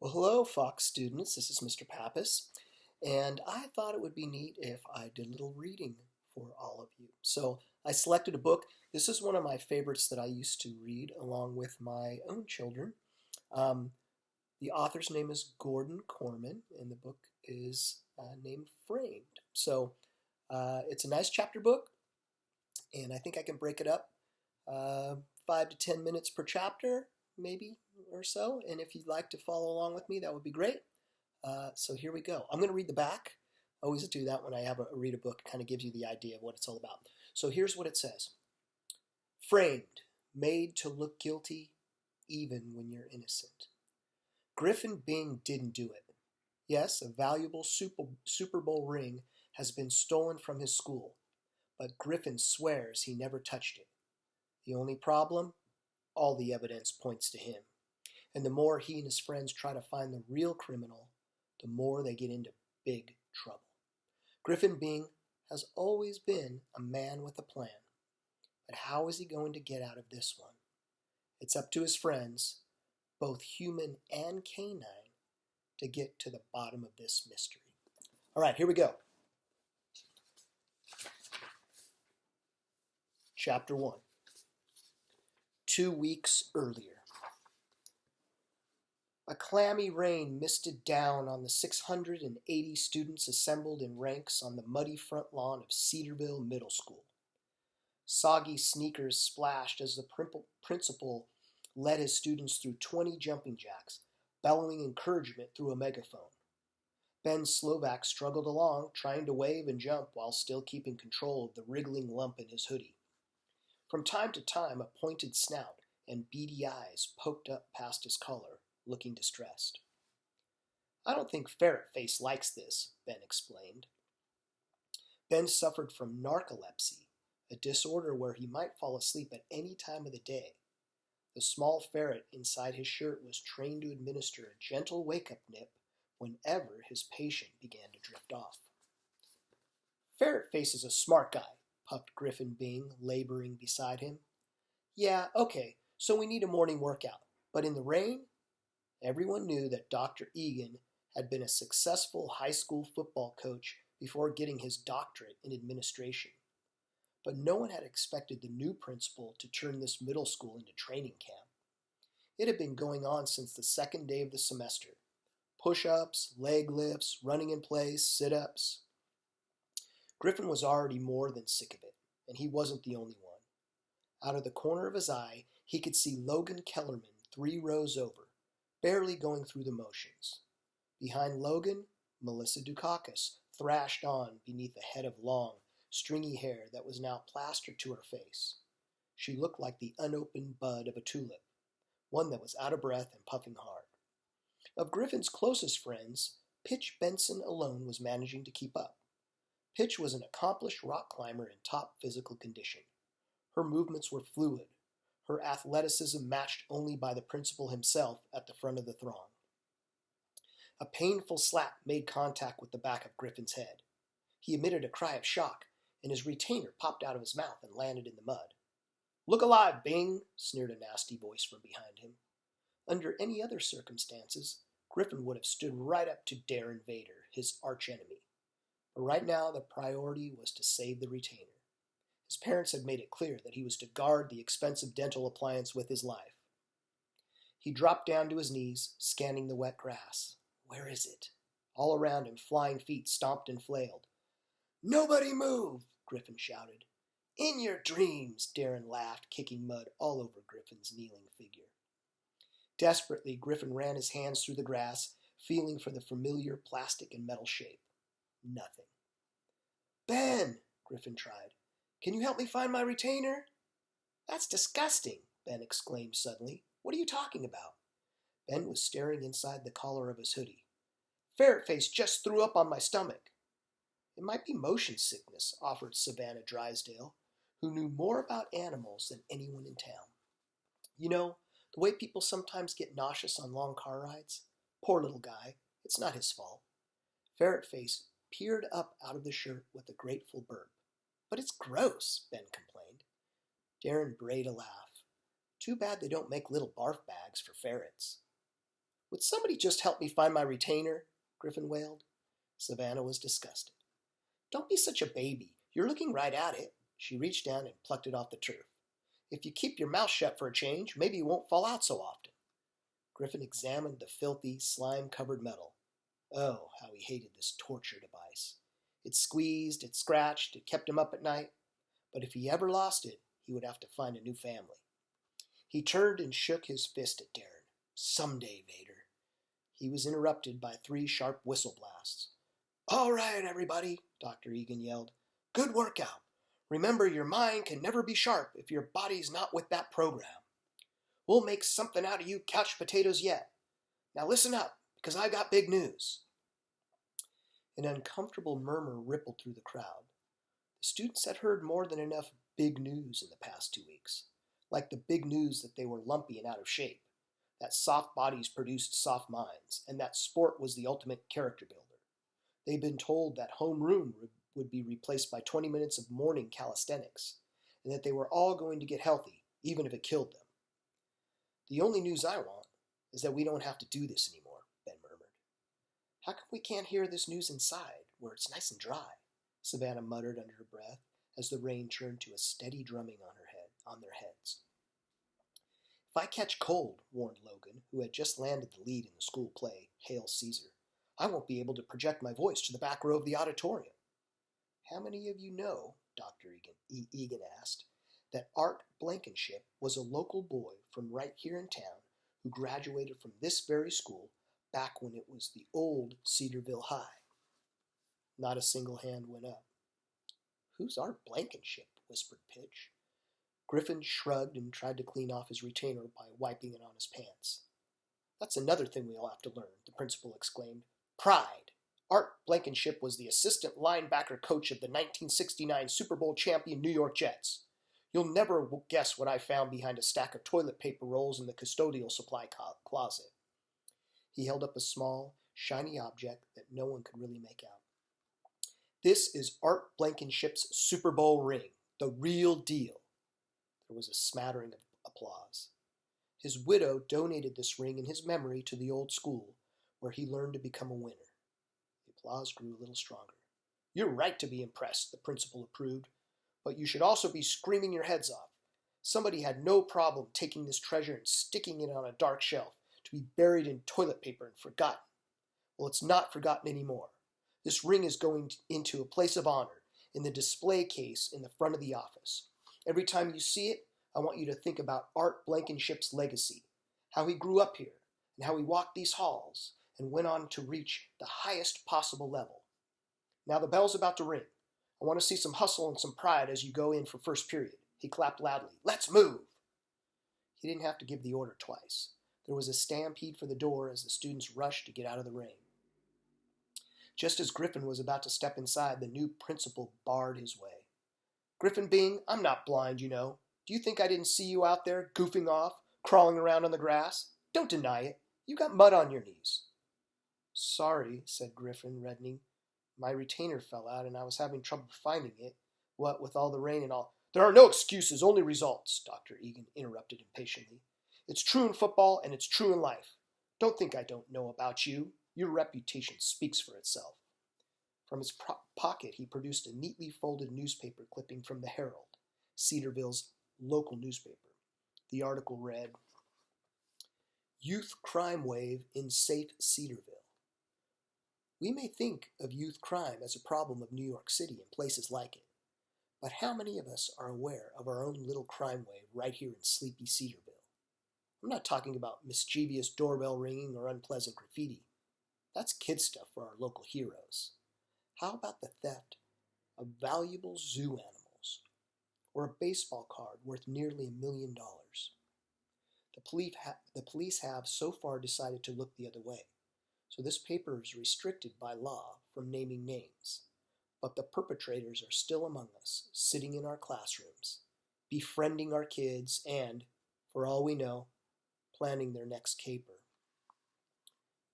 Well, hello, Fox students. This is Mr. Pappas, and I thought it would be neat if I did a little reading for all of you. So I selected a book. This is one of my favorites that I used to read along with my own children. Um, the author's name is Gordon Corman, and the book is named Framed. So it's a nice chapter book, and I think I can break it up 5 to 10 minutes per chapter, maybe or so. And if you'd like to follow along with me, that would be great. So here we go. I'm going to read the back. I always do that when I have a read a book. It kind of gives you the idea of what it's all about. So here's what it says. Framed, made to look guilty even when you're innocent. Griffin Bing didn't do it. Yes, a valuable Super Bowl ring has been stolen from his school, but Griffin swears he never touched it. The only problem? All the evidence points to him. And the more he and his friends try to find the real criminal, the more they get into big trouble. Griffin Bing has always been a man with a plan. But how is he going to get out of this one? It's up to his friends, both human and canine, to get to the bottom of this mystery. All right, here we go. Chapter 1. 2 weeks earlier. A clammy rain misted down on the 680 students assembled in ranks on the muddy front lawn of Cedarville Middle School. Soggy sneakers splashed as the principal led his students through 20 jumping jacks, bellowing encouragement through a megaphone. Ben Slovak struggled along, trying to wave and jump while still keeping control of the wriggling lump in his hoodie. From time to time, a pointed snout and beady eyes poked up past his collar, looking distressed. I don't think Ferret Face likes this, Ben explained. Ben suffered from narcolepsy, a disorder where he might fall asleep at any time of the day. The small ferret inside his shirt was trained to administer a gentle wake-up nip whenever his patient began to drift off. Ferret Face is a smart guy, puffed Griffin Bing, laboring beside him. Yeah, okay, so we need a morning workout. But in the rain? Everyone knew that Dr. Egan had been a successful high school football coach before getting his doctorate in administration. But no one had expected the new principal to turn this middle school into training camp. It had been going on since the second day of the semester. Push-ups, leg lifts, running in place, sit-ups. Griffin was already more than sick of it, and he wasn't the only one. Out of the corner of his eye, he could see Logan Kellerman 3 rows over, barely going through the motions. Behind Logan, Melissa Dukakis thrashed on beneath a head of long, stringy hair that was now plastered to her face. She looked like the unopened bud of a tulip, one that was out of breath and puffing hard. Of Griffin's closest friends, Pitch Benson alone was managing to keep up. Pitch was an accomplished rock climber in top physical condition. Her movements were fluid, her athleticism matched only by the principal himself at the front of the throng. A painful slap made contact with the back of Griffin's head. He emitted a cry of shock, and his retainer popped out of his mouth and landed in the mud. Look alive, Bing, sneered a nasty voice from behind him. Under any other circumstances, Griffin would have stood right up to Darren Vader, his archenemy. But right now the priority was to save the retainer. His parents had made it clear that he was to guard the expensive dental appliance with his life. He dropped down to his knees, scanning the wet grass. Where is it? All around him, flying feet stomped and flailed. Nobody move, Griffin shouted. In your dreams, Darren laughed, kicking mud all over Griffin's kneeling figure. Desperately, Griffin ran his hands through the grass, feeling for the familiar plastic and metal shape. Nothing. Ben, Griffin tried. Can you help me find my retainer? That's disgusting, Ben exclaimed suddenly. What are you talking about? Ben was staring inside the collar of his hoodie. Ferret Face just threw up on my stomach. It might be motion sickness, offered Savannah Drysdale, who knew more about animals than anyone in town. You know, the way people sometimes get nauseous on long car rides? Poor little guy. It's not his fault. Ferret Face peered up out of the shirt with a grateful burp. But it's gross, Ben complained. Darren brayed a laugh. Too bad they don't make little barf bags for ferrets. Would somebody just help me find my retainer? Griffin wailed. Savannah was disgusted. Don't be such a baby. You're looking right at it. She reached down and plucked it off the turf. If you keep your mouth shut for a change, maybe you won't fall out so often. Griffin examined the filthy, slime-covered metal. Oh, how he hated this torture device. It squeezed, it scratched, it kept him up at night. But if he ever lost it, he would have to find a new family. He turned and shook his fist at Darren. Someday, Vader. He was interrupted by 3 sharp whistle blasts. All right, everybody, Dr. Egan yelled. Good workout. Remember, your mind can never be sharp if your body's not with that program. We'll make something out of you couch potatoes yet. Now listen up, because I got big news. An uncomfortable murmur rippled through the crowd. The students had heard more than enough big news in the past 2 weeks, like the big news that they were lumpy and out of shape, that soft bodies produced soft minds, and that sport was the ultimate character builder. They'd been told that homeroom would be replaced by 20 minutes of morning calisthenics, and that they were all going to get healthy, even if it killed them. The only news I want is that we don't have to do this anymore, Ben murmured. How come we can't hear this news inside, where it's nice and dry? Savannah muttered under her breath as the rain turned to a steady drumming on their heads. If I catch cold, warned Logan, who had just landed the lead in the school play, Hail Caesar, I won't be able to project my voice to the back row of the auditorium. How many of you know, Dr. Egan asked, that Art Blankenship was a local boy from right here in town who graduated from this very school back when it was the old Cedarville High? Not a single hand went up. Who's Art Blankenship? Whispered Pitch. Griffin shrugged and tried to clean off his retainer by wiping it on his pants. That's another thing we all have to learn, the principal exclaimed. Pride. Art Blankenship was the assistant linebacker coach of the 1969 Super Bowl champion New York Jets. You'll never guess what I found behind a stack of toilet paper rolls in the custodial supply closet. He held up a small, shiny object that no one could really make out. This is Art Blankenship's Super Bowl ring, the real deal. There was a smattering of applause. His widow donated this ring in his memory to the old school, where he learned to become a winner. The applause grew a little stronger. You're right to be impressed, the principal approved, but you should also be screaming your heads off. Somebody had no problem taking this treasure and sticking it on a dark shelf to be buried in toilet paper and forgotten. Well, it's not forgotten anymore. This ring is going into a place of honor in the display case in the front of the office. Every time you see it, I want you to think about Art Blankenship's legacy, how he grew up here, and how he walked these halls and went on to reach the highest possible level. Now the bell's about to ring. I want to see some hustle and some pride as you go in for first period. He clapped loudly. Let's move! He didn't have to give the order twice. There was a stampede for the door as the students rushed to get out of the rain. Just as Griffin was about to step inside, the new principal barred his way. Griffin Bing, I'm not blind, you know. Do you think I didn't see you out there, goofing off, crawling around on the grass? Don't deny it. You got mud on your knees. Sorry, said Griffin, reddening. My retainer fell out, and I was having trouble finding it. What with all the rain and all. There are no excuses, only results, Dr. Egan interrupted impatiently. It's true in football, and it's true in life. Don't think I don't know about you. Your reputation speaks for itself. From his pocket, he produced a neatly folded newspaper clipping from the Herald, Cedarville's local newspaper. The article read, Youth Crime Wave in Safe Cedarville. We may think of youth crime as a problem of New York City and places like it, but how many of us are aware of our own little crime wave right here in sleepy Cedarville? I'm not talking about mischievous doorbell ringing or unpleasant graffiti. That's kid stuff for our local heroes. How about the theft of valuable zoo animals or a baseball card worth nearly $1 million? The police have so far decided to look the other way, so this paper is restricted by law from naming names. But the perpetrators are still among us, sitting in our classrooms, befriending our kids and, for all we know, planning their next caper.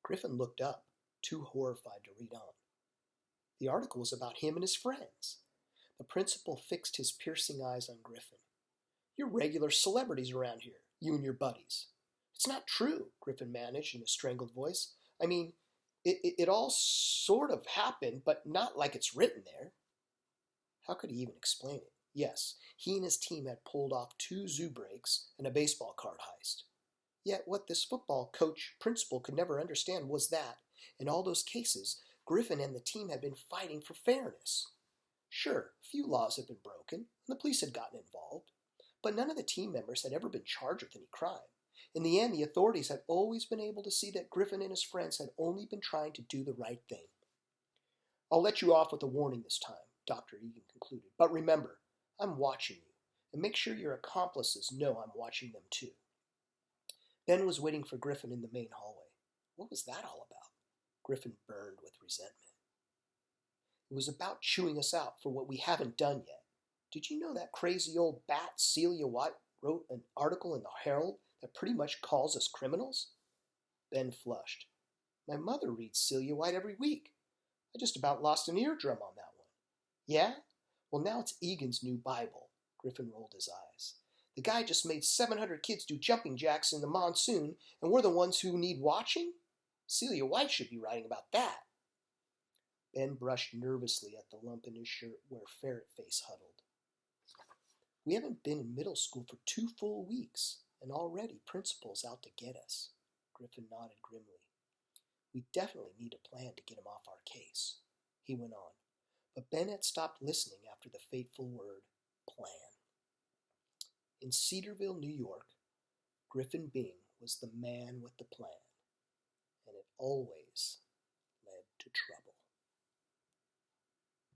Griffin looked up, too horrified to read on. The article was about him and his friends. The principal fixed his piercing eyes on Griffin. You're regular celebrities around here, you and your buddies. It's not true, Griffin managed in a strangled voice. I mean, it all sort of happened, but not like it's written there. How could he even explain it? Yes, he and his team had pulled off 2 zoo breaks and a baseball card heist. Yet what this football coach principal could never understand was that, in all those cases, Griffin and the team had been fighting for fairness. Sure, a few laws had been broken, and the police had gotten involved, but none of the team members had ever been charged with any crime. In the end, the authorities had always been able to see that Griffin and his friends had only been trying to do the right thing. I'll let you off with a warning this time, Dr. Egan concluded, but remember, I'm watching you, and make sure your accomplices know I'm watching them too. Ben was waiting for Griffin in the main hallway. What was that all about? Griffin burned with resentment. It was about chewing us out for what we haven't done yet. Did you know that crazy old bat Celia White wrote an article in the Herald that pretty much calls us criminals? Ben flushed. My mother reads Celia White every week. I just about lost an eardrum on that one. Yeah? Well, now it's Egan's new Bible. Griffin rolled his eyes. The guy just made 700 kids do jumping jacks in the monsoon, and we're the ones who need watching? Celia White should be writing about that. Ben brushed nervously at the lump in his shirt where Ferret Face huddled. We haven't been in middle school for 2 full weeks, and already principal's out to get us. Griffin nodded grimly. We definitely need a plan to get him off our case, he went on. But Ben had stopped listening after the fateful word, plan. In Cedarville, New York, Griffin Byng was the man with the plan, and it always led to trouble.